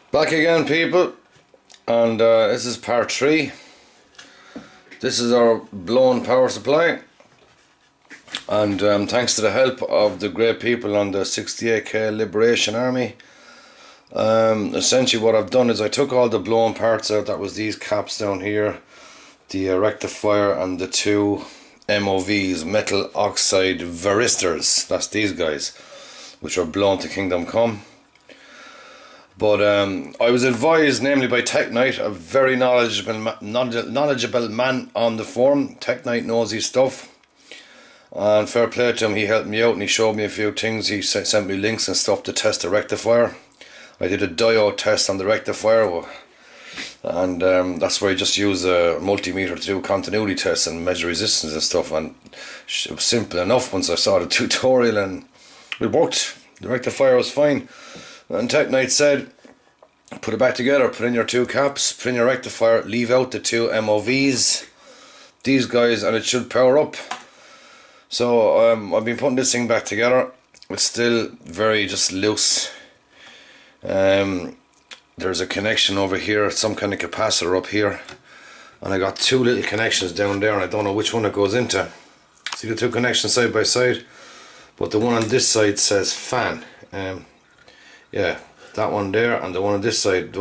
Back again, people, and this is part 3. This is our blown power supply, and thanks to the help of the great people on the 68K Liberation Army, essentially what I've done is I took all the blown parts out. That was these caps down here, the rectifier, and the two MOVs, metal oxide varistors. That's these guys, which are blown to Kingdom Come. But I was advised, namely by techknight, a very knowledgeable man on the forum. techknight knows his stuff, and fair play to him. He helped me out and he showed me a few things. He sent me links and stuff to test the rectifier. I did a diode test on the rectifier, and that's where I just used a multimeter to do continuity tests and measure resistance and stuff, and it was simple enough once I saw the tutorial, and it worked. The rectifier was fine. And techknight said, put it back together, put in your two caps, put in your rectifier, leave out the two MOVs, these guys, and it should power up. So I've been putting this thing back together. It's still very just loose. There's a connection over here, some kind of capacitor up here, and I got two little connections down there, and I don't know which one it goes into. See the two connections side by side, but the one on this side says fan. Yeah, that one there, and the one on this side,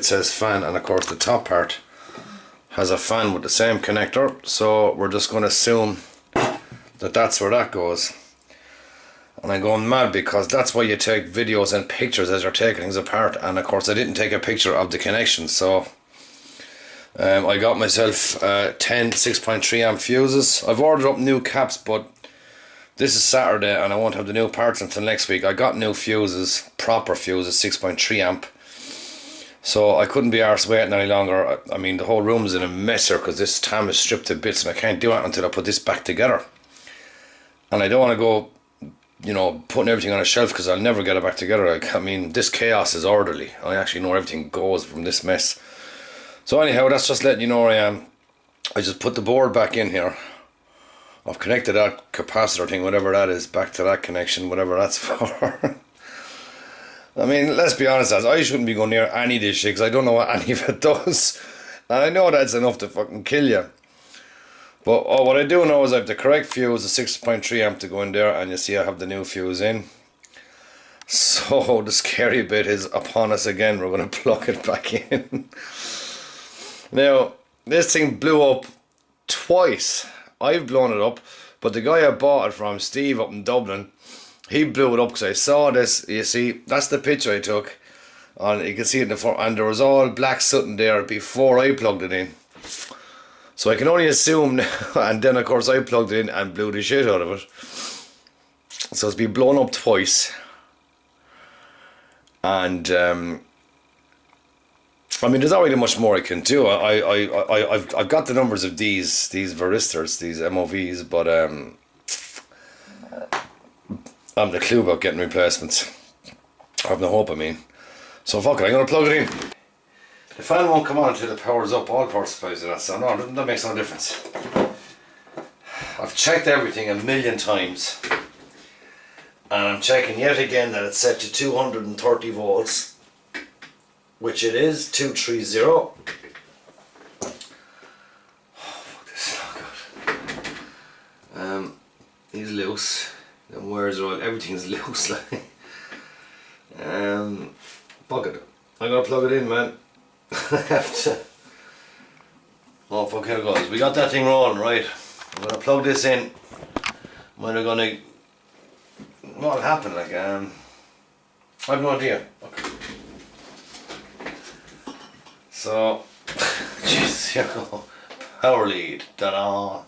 says fan, and of course the top part has a fan with the same connector. So we're just going to assume that that's where that goes. And I'm going mad because that's why you take videos and pictures as you're taking things apart, and of course I didn't take a picture of the connection. So I got myself 10 6.3 amp fuses. I've ordered up new caps, but this is Saturday and I won't have the new parts until next week. I got new fuses, proper fuses, 6.3 amp. So I couldn't be arsed waiting any longer. I mean, the whole room's in a mess here because this TAM is stripped to bits, and I can't do it until I put this back together. And I don't want to go, you know, putting everything on a shelf because I'll never get it back together. I mean, this chaos is orderly. I actually know everything goes from this mess. So anyhow, that's just letting you know where I am. I just put the board back in here. I've connected that capacitor thing, whatever that is, back to that connection, whatever that's for. I mean, let's be honest, I shouldn't be going near any of this shit because I don't know what any of it does. And I know that's enough to fucking kill you. But what I do know is I have the correct fuse, the 6.3 amp to go in there, and you see I have the new fuse in. So the scary bit is upon us again. We're going to plug it back in. Now, this thing blew up twice. I've blown it up, but the guy I bought it from, Steve up in Dublin, he blew it up because I saw this. You see, that's the picture I took, and you can see it in the front, and there was all black sitting there before I plugged it in. So I can only assume, and then of course I plugged it in and blew the shit out of it. So it's been blown up twice, and I mean, there's not really much more I can do. I've got the numbers of these varistors, these MOVs, but I haven't a clue about getting replacements. I have no hope, I mean. So fuck it, I'm going to plug it in. The fan won't come on until it powers up. All power supplies do that, so no, that makes no difference. I've checked everything a million times, and I'm checking yet again that it's set to 230 volts. Which it is, 230. Oh, fuck, this is not good. He's loose. The wires are all, everything's loose, like. Fuck it. I'm gonna plug it in, man. I have to. Oh, fuck, here it goes. We got that thing rolling, right? I'm gonna plug this in. When we're gonna. What'll happen, like, I have no idea. Okay. So, Jesus, here we go. Power lead. Ta-da!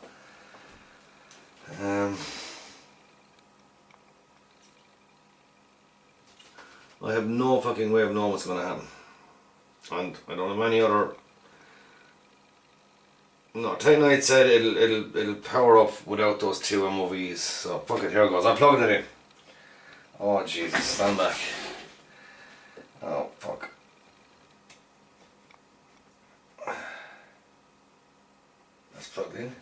I have no fucking way of knowing what's going to happen. And I don't have any other. No, techknight said it'll power up without those two MOVs. So fuck it, here it goes. I'm plugging it in. Oh Jesus, stand back. Oh fuck. That's plugged in.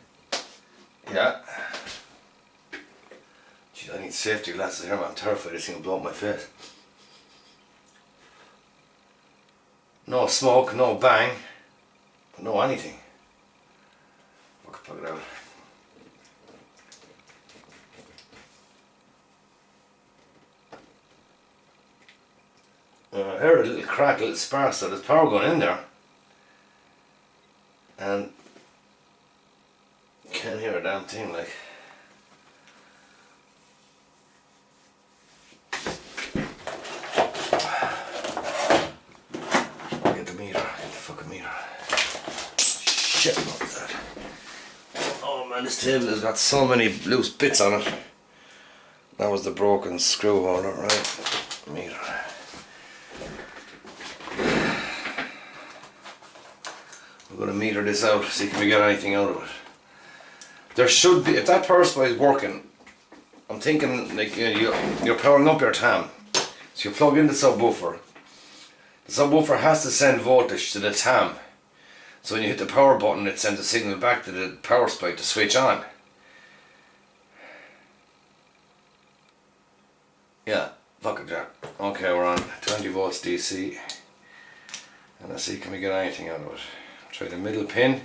Yeah. Jeez, I need safety glasses here, man. I'm terrified this thing will blow up my face. No smoke, no bang, no anything. I can plug it out. I heard a little crack, a little spark, so there's power going in there. And can't hear a damn thing, like. I'll get the meter, get the fucking meter. Shit, what was that? Oh man, this table has got so many loose bits on it. That was the broken screw holder, right? Meter. We're going to meter this out, see can we get anything out of it. There should be, if that power supply is working, I'm thinking like you're powering up your TAM. So you plug in the subwoofer. The subwoofer has to send voltage to the TAM. So when you hit the power button, it sends a signal back to the power supply to switch on. Yeah, fuck it, Jack. Okay, we're on 20 volts DC. And let's see, can we get anything out of it? Try the middle pin.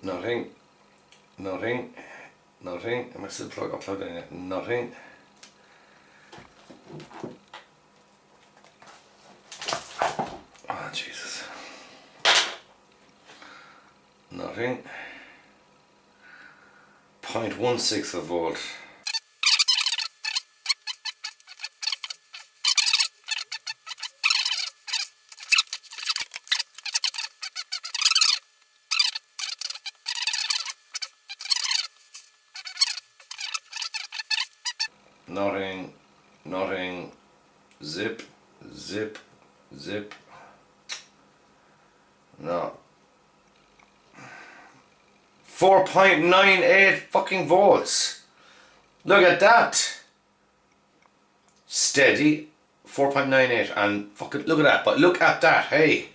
Nothing. Nothing. Nothing. Am I still plugged in it? Nothing. Oh, Jesus. Nothing. 0.16 of volt. Nothing, nothing, zip, zip, zip, no. 4.98 fucking volts. Look at that. Steady, 4.98 and fucking look at that, but look at that, hey.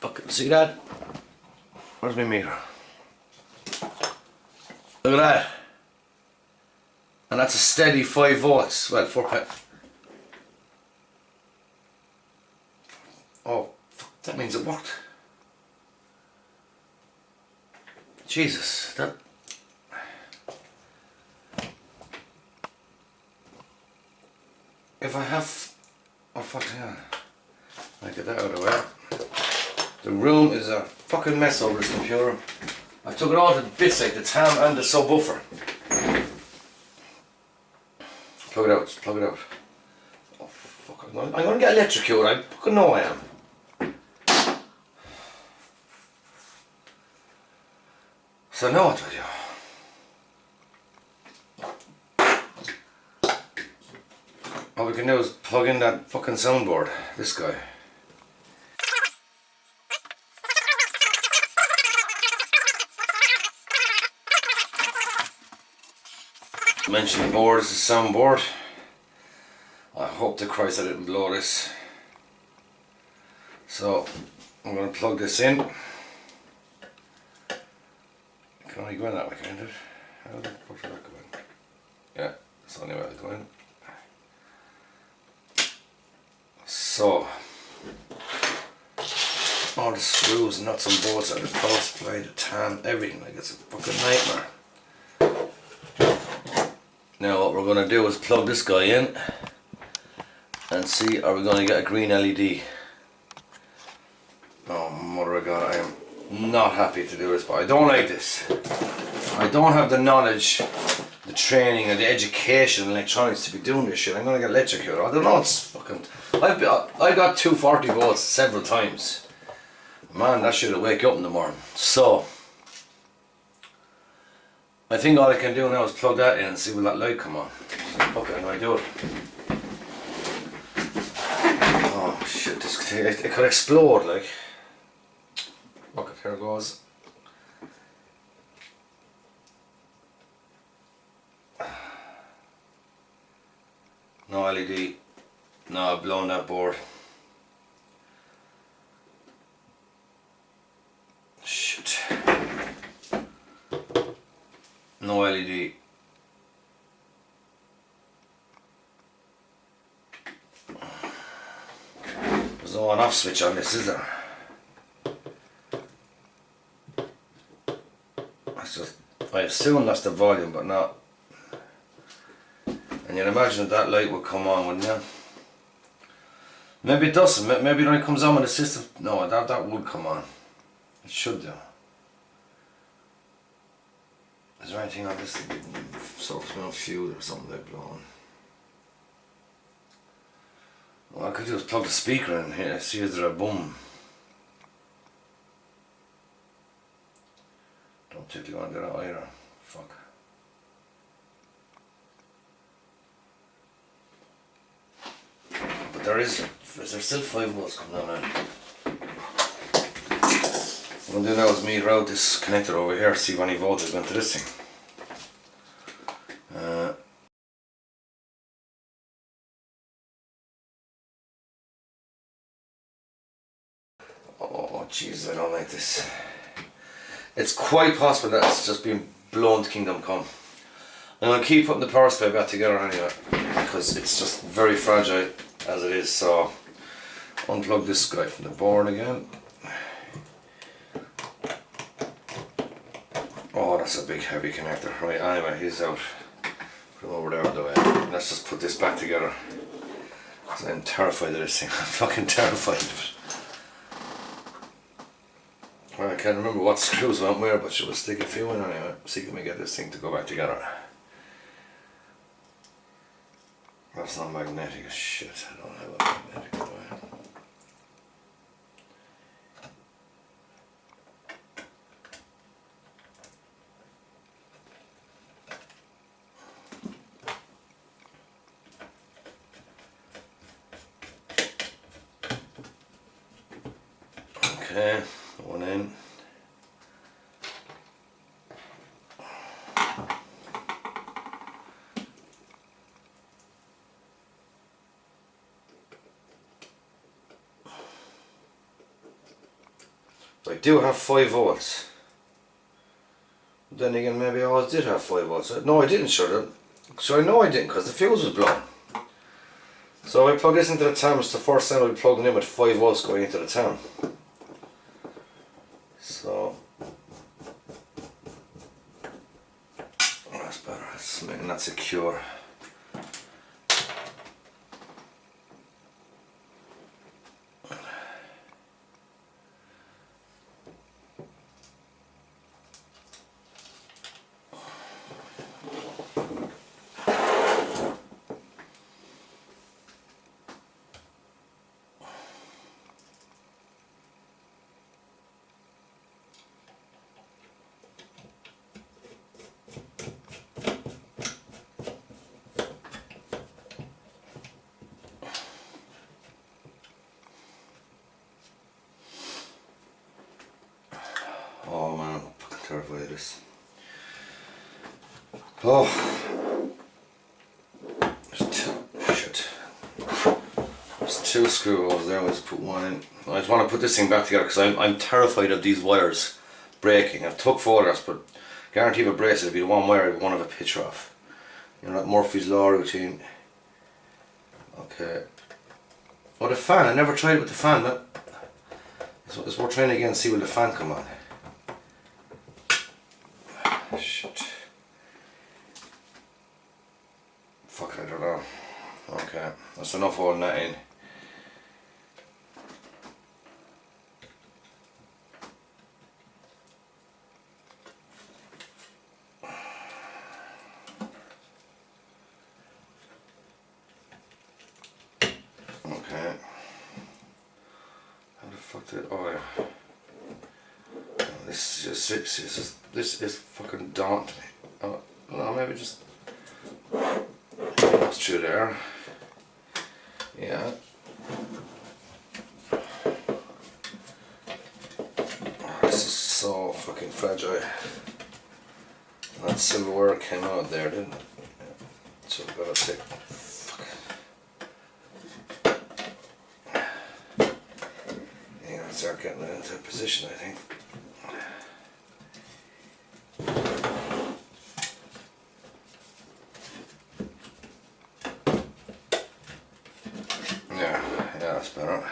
Fucking see that? Where's my meter? Look at that. And that's a steady 5 volts. Well, 4. Oh, fuck, that means it worked. Jesus, that. If I have. Oh, fuck yeah. I get that out of the way. The room is a fucking mess over this computer. I took it all to bits, like the TAM and the subwoofer. Plug it out, plug it out. Oh fuck, I'm gonna get electrocuted, I fucking know I am. So now what do I do? All we can do is plug in that fucking soundboard, this guy. Mention the board, this is a soundboard. I hope to Christ I didn't blow this. So I'm going to plug this in. It can only go in that way, can't it? How the fuck did that go in? Yeah, that's the only way it'll go in. So all the screws, nuts and bolts out of the power supply, the TAM, everything, like it's a fucking nightmare. Now what we're going to do is plug this guy in and see are we going to get a green LED. Oh mother of God, I am not happy to do this, but I don't like this. I don't have the knowledge, the training and the education in electronics to be doing this shit. I'm going to get electrocuted. I don't know, it's fucking... I got 240 volts several times. Man, that should wake you up in the morning. So I think all I can do now is plug that in and see will that light come on. Fuck it, I'm gonna do it. Oh shit, this it could explode like. Fuck it, here it goes. No LED. No, I've blown that board. Shit. No LED. There's no on off switch on this, is there? That's just, I assume that's the volume, but not. And you'd imagine that light would come on, wouldn't you? Maybe it doesn't, maybe it only comes on when the system, no, that would come on. It should do. Is there anything on this soft smell fuse or something they've blown? Well, I could just plug the speaker in here, see is there a boom. Don't particularly want to do that either. Fuck. But there is there still 5 volts coming on now? What I'm going to do now is meter out this connector over here, see if any voltage went to this thing. Oh jeez, I don't like this. It's quite possible that it's just been blown to Kingdom Come. I'm going to keep putting the power supply back together anyway, because it's just very fragile as it is. So unplug this guy from the board again. Oh, that's a big heavy connector. Right, anyway, he's out. Put him over there the way. Let's just put this back together. Because I'm terrified of this thing. I'm fucking terrified of it. Well, I can't remember what screws went where, but she will stick a few in anyway. See can we get this thing to go back together. That's not magnetic as shit. I don't have a magnetic way. Okay, one in. I do have 5 volts. Then again, maybe I always did have 5 volts. No, I didn't, sure. So I know I didn't, because the fuse was blown. So I plug this into the TAM. It's the first time I'll be plugging in with 5 volts going into the TAM. So that's better. That's making that secure. Oh man, I'm fucking terrified of this. Oh, there's 2 screw holes there. I'll just put one in. I just want to put this thing back together because I'm terrified of these wires breaking. I've took photographs, but guarantee if it breaks it'll be the one wire I want to have a picture of. You know, that Murphy's Law routine. Okay. Oh, the fan, I never tried it with the fan, but it's worth trying again and see will the fan come on. Shit. Fuck, I don't know. Okay, that's enough holding that in. Okay. How the fuck did? Oh yeah. This is just this is fucking daunting me. Oh no, maybe just that's through there. Yeah. Oh, this is so fucking fragile. That silverware came out there, didn't it? So we've got to take. Yeah, start getting it into position, I think. Yeah, that's better.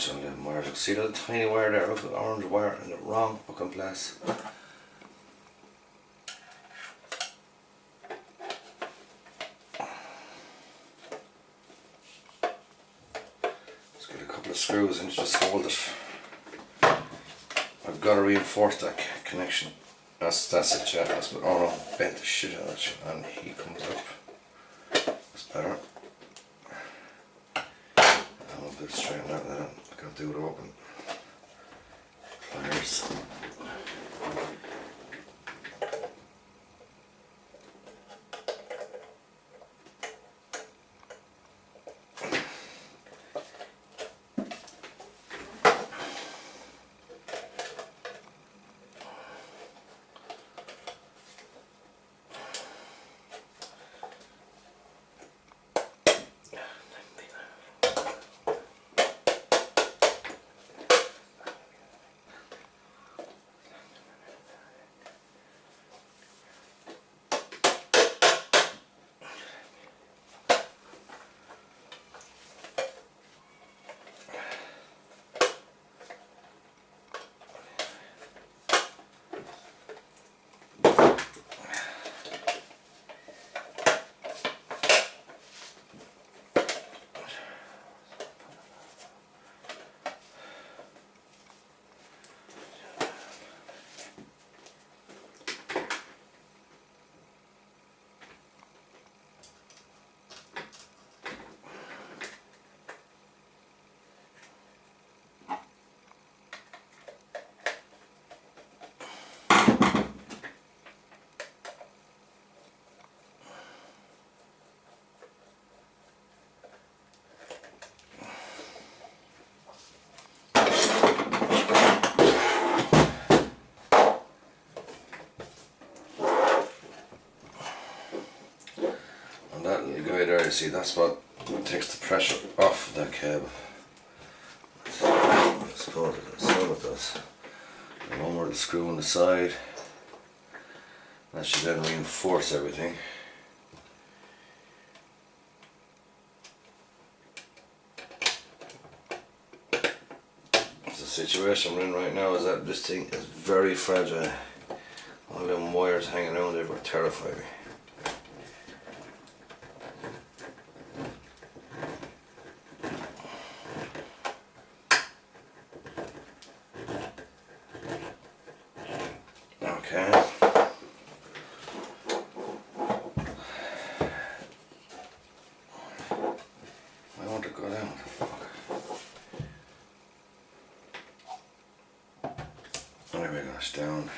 match on them wires. See that tiny wire there? Look at the orange wire in the wrong fucking place. Let's get a couple of screws and just hold it. I've got to reinforce that connection. That's it, yeah. That's what, oh no, bent the shit out of it, and he comes up. That's better. I'm a bit straighten out that. I can't do it open. Pliers. That little guy there, you see, that's what takes the pressure off that cable. I suppose that's all it does. And one more to screw on the side. That should then reinforce everything. The situation we're in right now is that this thing is very fragile. All them wires hanging around there will terrify me. Okay. I want to go down. There we go, it's down.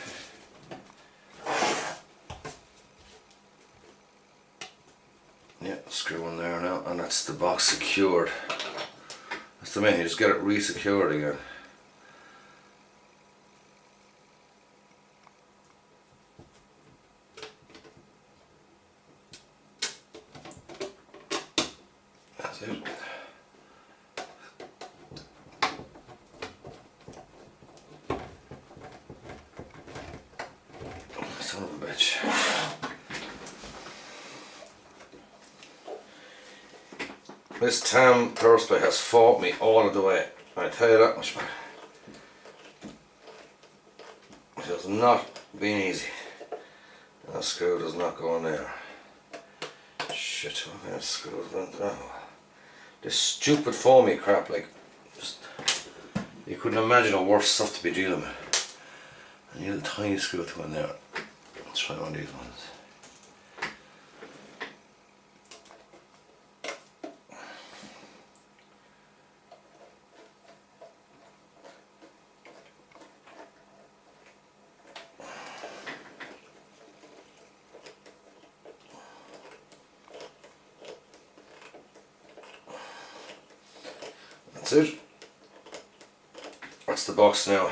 Yeah, screw in there now, and that's the box secured. That's the main, you just get it re-secured again. That's it. Son of a bitch. This TAM power supply has fought me all of the way. I tell you that much, man. It has not been easy. That screw does not go in there. Shit, what kind of screws went there? This stupid foamy crap, like, just, you couldn't imagine a worse stuff to be dealing with. And a little tiny screw to go in there. Let's try one of these ones. That's it. That's the box now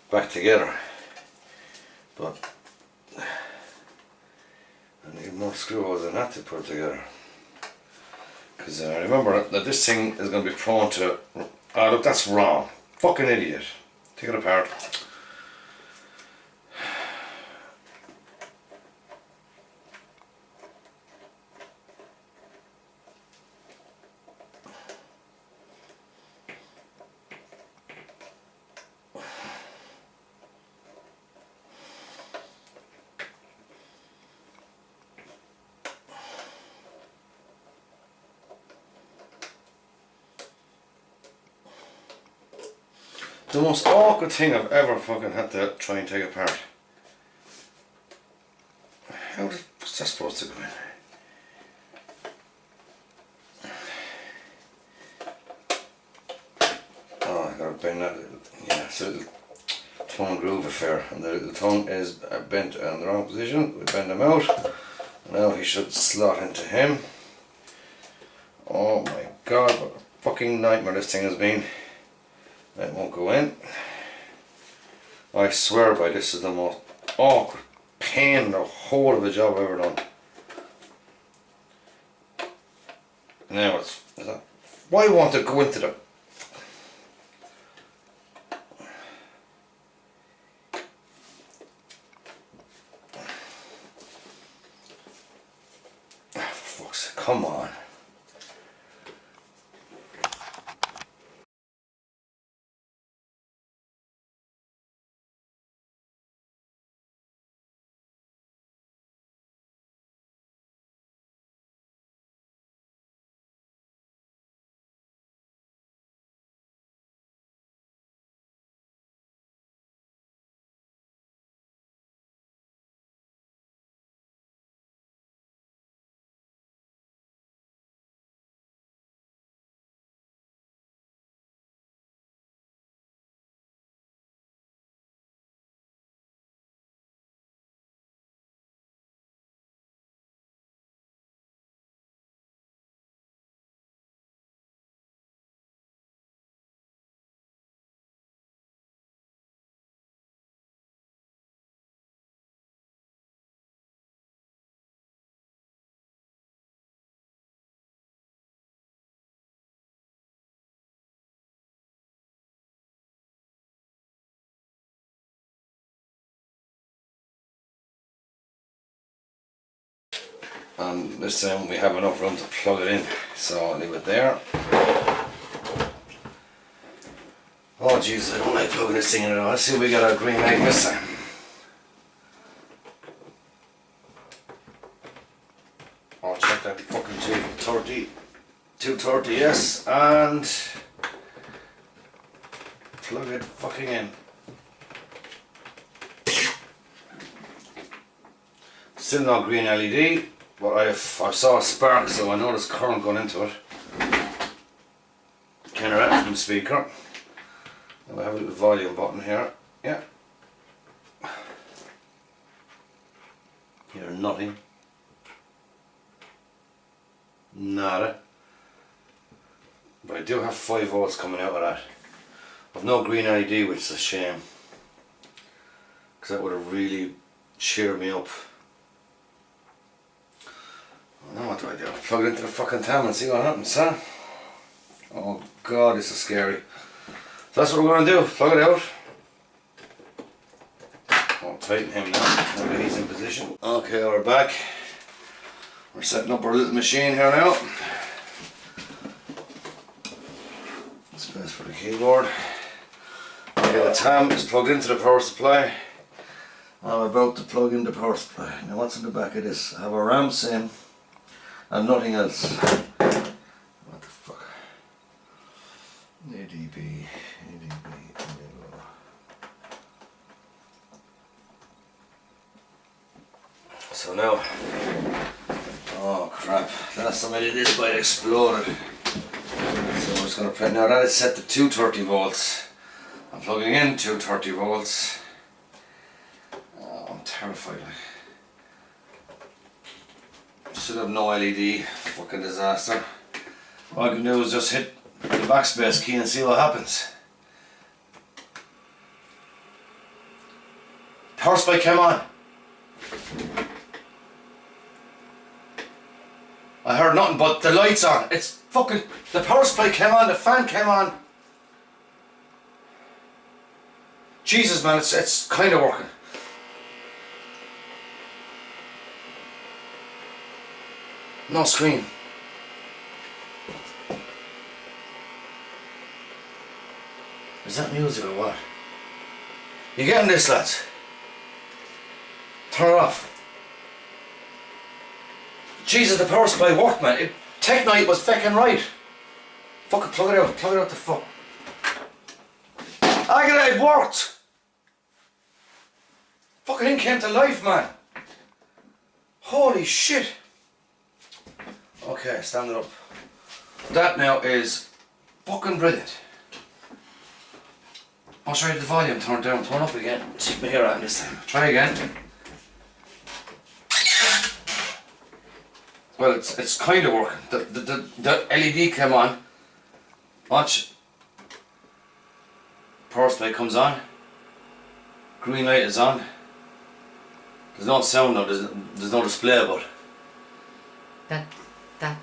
back together, but I need more screw holes than that to put it together, because I remember that this thing is going to be prone to, oh look, that's wrong, fucking idiot, take it apart. The most awkward thing I've ever fucking had to try and take apart. What's that supposed to go in? Oh, I gotta bend that. Yeah, it's a little tongue groove affair, and the little tongue is bent in the wrong position. We bend him out. Now he should slot into him. Oh my god, what a fucking nightmare this thing has been. It won't go in. I swear by this is the most awkward pain in the whole of a job I've ever done. Now it's... Why won't it go into the... For fuck's sake, come on. And this time we have enough room to plug it in, so I'll leave it there. Oh Jesus, I don't like plugging this thing in at all. Let's see if we got our green light this time. I'll check that fucking 230, yes, and plug it fucking in. Still no green LED. But I saw a spark, so I know there's current going into it. Kind of right from the speaker. And we have a little volume button here. Yeah. Hear nothing. Nada. But I do have 5 volts coming out of that. I've no green LED, which is a shame. Because that would have really cheered me up. Now what do I do? Plug it into the fucking TAM and see what happens, huh? Oh god, this is scary. So that's what we're going to do, plug it out. I'll tighten him now, now that he's in position. Okay, we're back. We're setting up our little machine here now. Space for the keyboard. Okay, the TAM is plugged into the power supply. I'm about to plug in the power supply. Now what's in the back of this? I have a ramps in. And nothing else. What the fuck? ADB. So now, oh crap, last time I did this bite exploded. So I'm just going to play, now that is set to 230 volts. I'm plugging in 230 volts. Oh, I'm terrified. Should have no LED, fucking disaster. All I can do is just hit the backspace key and see what happens. Power supply came on. I heard nothing but the lights on. It's fucking, the power supply came on, the fan came on. Jesus man, it's kind of working. No screen. Is that music or what? You getting this, lads? Turn it off. Jesus, the power supply worked, man. Techknight was fucking right. Fucking plug it out the fuck. I get it, it worked! Fucking thing came to life, man. Holy shit. Okay, stand it up. That now is fucking brilliant. I'll try the volume, turn down, turn up again. Stick my hair out this time. Try again. Well, it's kind of working. The LED came on. Watch. Power supply comes on. Green light is on. There's no sound now. There's no display about it. That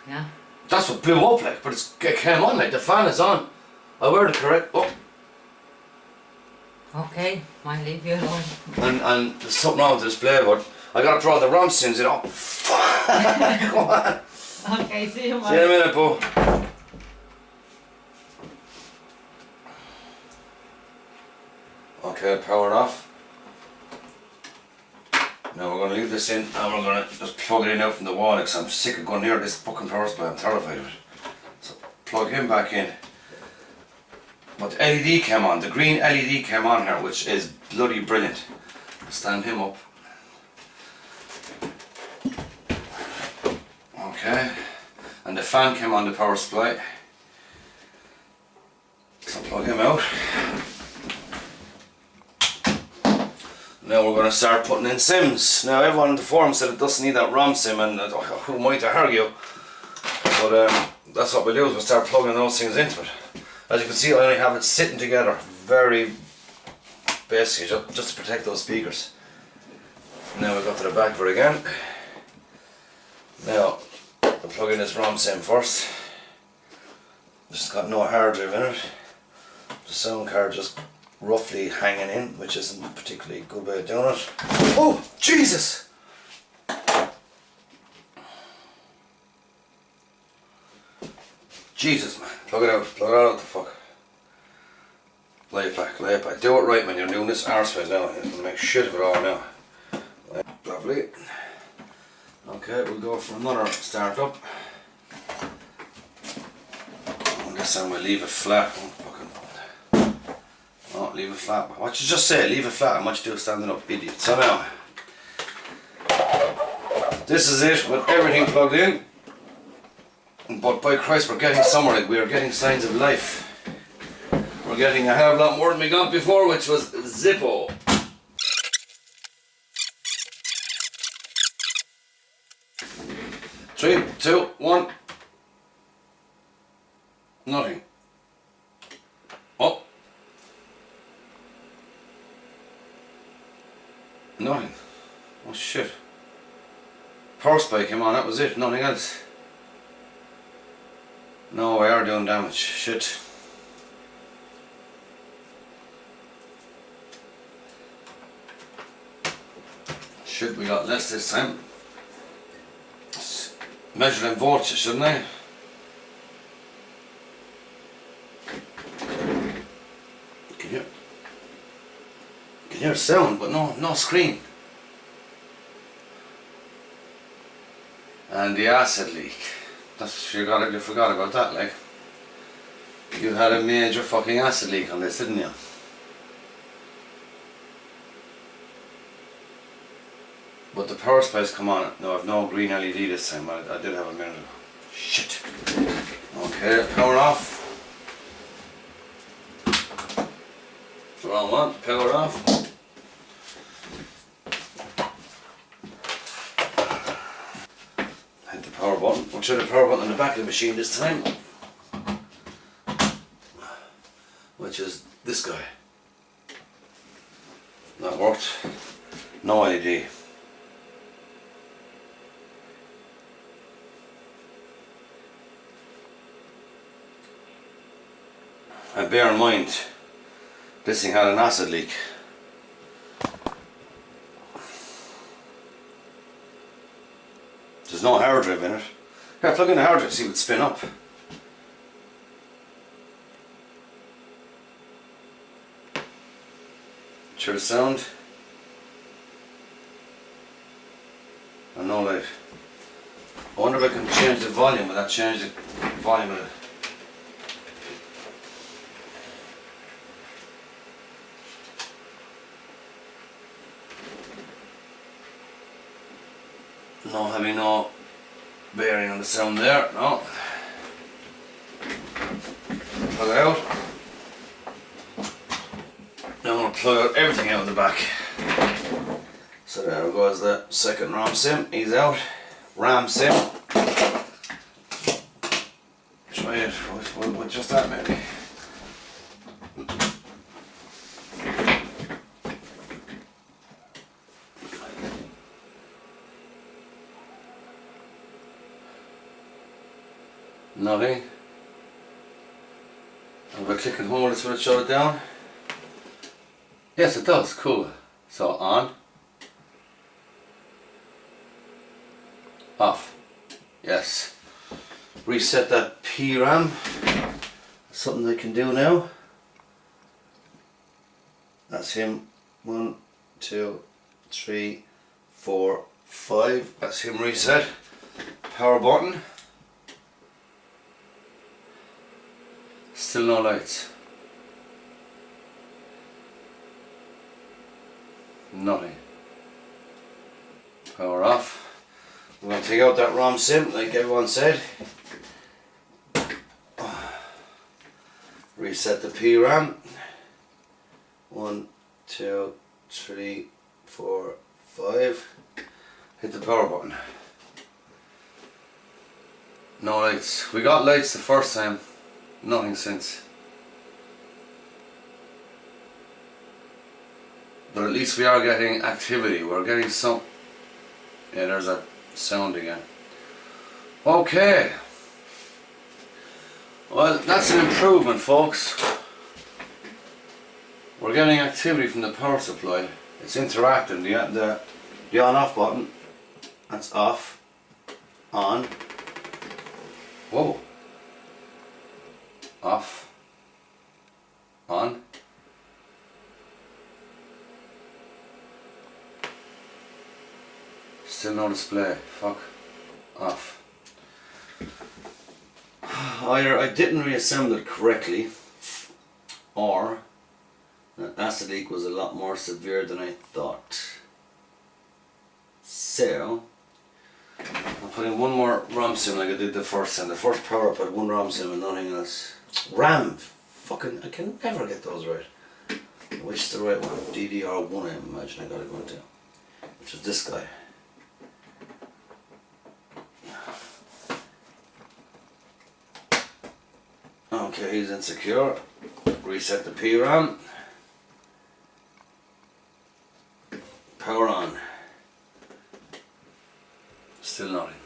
yeah. That's what blew up like, but it came on like the fan is on. I wear the correct. Oh. Okay, might leave you alone. And there's something wrong with the display, but I gotta throw the ROM sims in. Oh, fuck! Come on. Okay, see you, man. See you in a minute, Bo. Okay, power off. Now we're gonna leave this in and we're gonna just plug it in out from the wall because I'm sick of going near this fucking power supply. I'm terrified of it. So plug him back in. But the LED came on, the green LED came on here, which is bloody brilliant. Stand him up. Okay, and the fan came on the power supply. So plug him out. Now we're going to start putting in sims. Now everyone in the forum said it doesn't need that ROM sim, and who am I to argue? But that's what we'll do, is we'll start plugging those things into it. As you can see, I only have it sitting together, very basically, just to protect those speakers. Now we go to the back of it again. Now, we'll plug in this ROM sim first. It's got no hard drive in it. The sound card just roughly hanging in, which isn't a particularly good way of doing it. Oh, Jesus! Jesus, man. Plug it out the fuck. Lay it back, lay it back. Do it right, man. You're doing this arseface now. You're gonna make shit of it all now. Lovely. Okay, we'll go for another start up. This time we'll leave it flat. Oh, leave it flat. What you just say? Leave it flat. How much do standing up, idiot? So now, this is it with everything plugged in. But by Christ, we're getting somewhere. Like, we are getting signs of life. We're getting a hell of a lot more than we got before, which was Zippo. Three, two, one. Nothing. Oh. Nothing. Oh shit. Power supply came on, that was it, nothing else. No, we are doing damage. Shit. Shit, we got less this time. Measuring voltage, shouldn't I? Can hear sound, but no screen. And the acid leak. You forgot about that, like. You had a major fucking acid leak on this, didn't you? But the power supply's come on. No, I've no green LED this time. I did have a minute ago. Shit. Okay, power off. Wrong one. Power off. Hit the power button. We'll try the power button on the back of the machine this time. Which is this guy. That worked. No LED. And bear in mind, this thing had an acid leak. There's no hard drive in it. Here, plug in the hard drive, see if it spin up. Hear the sound? And no light. I wonder if I can change the volume. Will that change the volume of it? No having no bearing on the sound there, no. Plug it out. Now I'm going to plug out everything out the back. So there goes the second RAM sim, he's out. RAM sim. Try it with just that maybe. Nothing. And by clicking hold, it's going to shut it down. Yes, it does. Cool. So on. Off. Yes. Reset that PRAM. Something I can do now. That's him. 1, 2, 3, 4, 5. That's him reset. Power button. Still no lights. Nothing. Power off. We're going to take out that ROM sim like everyone said. Reset the PRAM. 1, 2, 3, 4, 5. Hit the power button. No lights. We got lights the first time. Nothing since. But at least we are getting activity. We're getting some. Yeah, there's that sound again. Okay. Well, that's an improvement, folks. We're getting activity from the power supply. It's interacting. The on-off button. That's off. On. Whoa. Off. On. Still no display. Fuck. Off. Either I didn't reassemble it correctly, or the acid leak was a lot more severe than I thought. So I'll put in one more ROM sim like I did the first time. The first power I put one ROM sim and nothing else. RAM, fucking, I can never get those right. Which is the right one? DDR1 I imagine I gotta go into. Which is this guy. Okay, he's insecure. Reset the PRAM. Power on. Still nothing.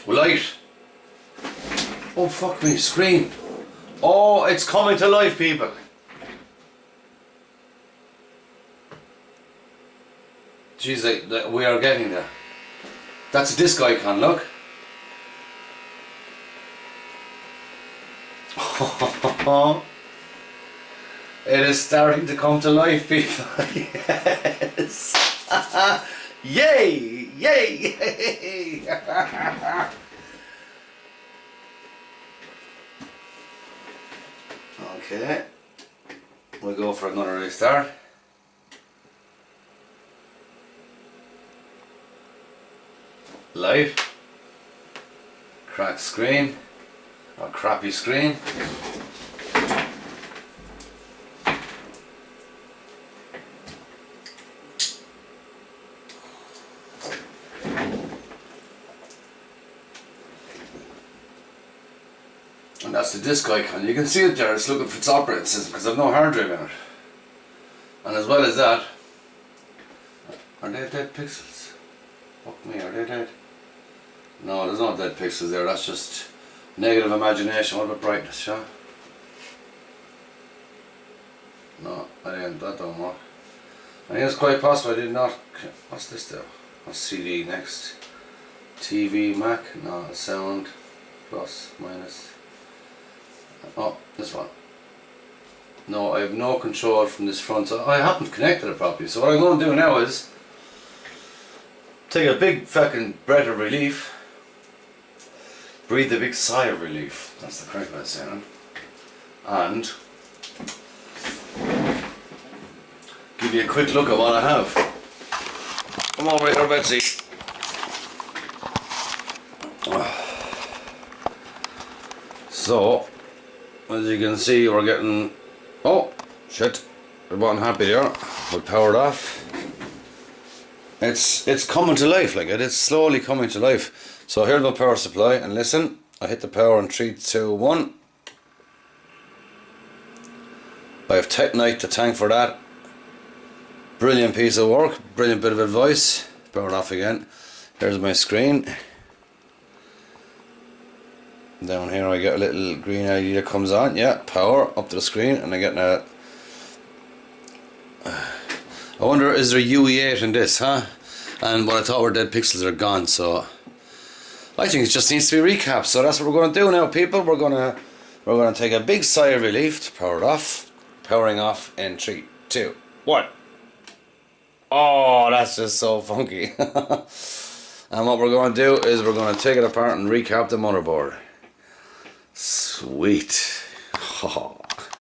Light. Oh fuck me, screen. Oh, it's coming to life, people. Jeez, we are getting there. That's a disc icon, look. It is starting to come to life, people. Yes. Yay! Yay! Yay! Okay. We'll go for another restart. Light. Cracked screen. Or crappy screen. And that's the disk icon. You can see it there, it's looking for its operating system because I've no hard drive in it. And as well as that, are they dead pixels? Fuck me, are they dead? No, there's no dead pixels there, that's just negative imagination. What about brightness, yeah? No, that don't work. I think it's quite possible I did not. What's this though? What's CD next? TV, Mac? No, sound, plus, minus. Oh, this one. No, I have no control from this front, so I haven't connected it properly. So what I'm going to do now is take a big fucking breath of relief. Breathe a big sigh of relief. That's the correct way of saying it. And give you a quick look at what I have. Come over here, Betsy. So, as you can see, we're getting... Oh, shit. We're button happy there. We'll power it off. It's coming to life, like it is slowly coming to life. So here's my power supply, and listen, I hit the power in 3, 2, 1. I have techknight to thank for that. Brilliant piece of work, brilliant bit of advice. Power it off again. Here's my screen. Down here I get a little green LED that comes on. Yeah, power up to the screen, and I get a... I wonder, is there a UE8 in this, huh? And what I thought were dead pixels are gone, so I think it just needs to be recapped. So that's what we're going to do now, people. We're gonna take a big sigh of relief to power it off. Powering off in 3, 2, 1. Oh, that's just so funky. And what we're going to do is we're going to take it apart and recap the motherboard. Sweet. Oh.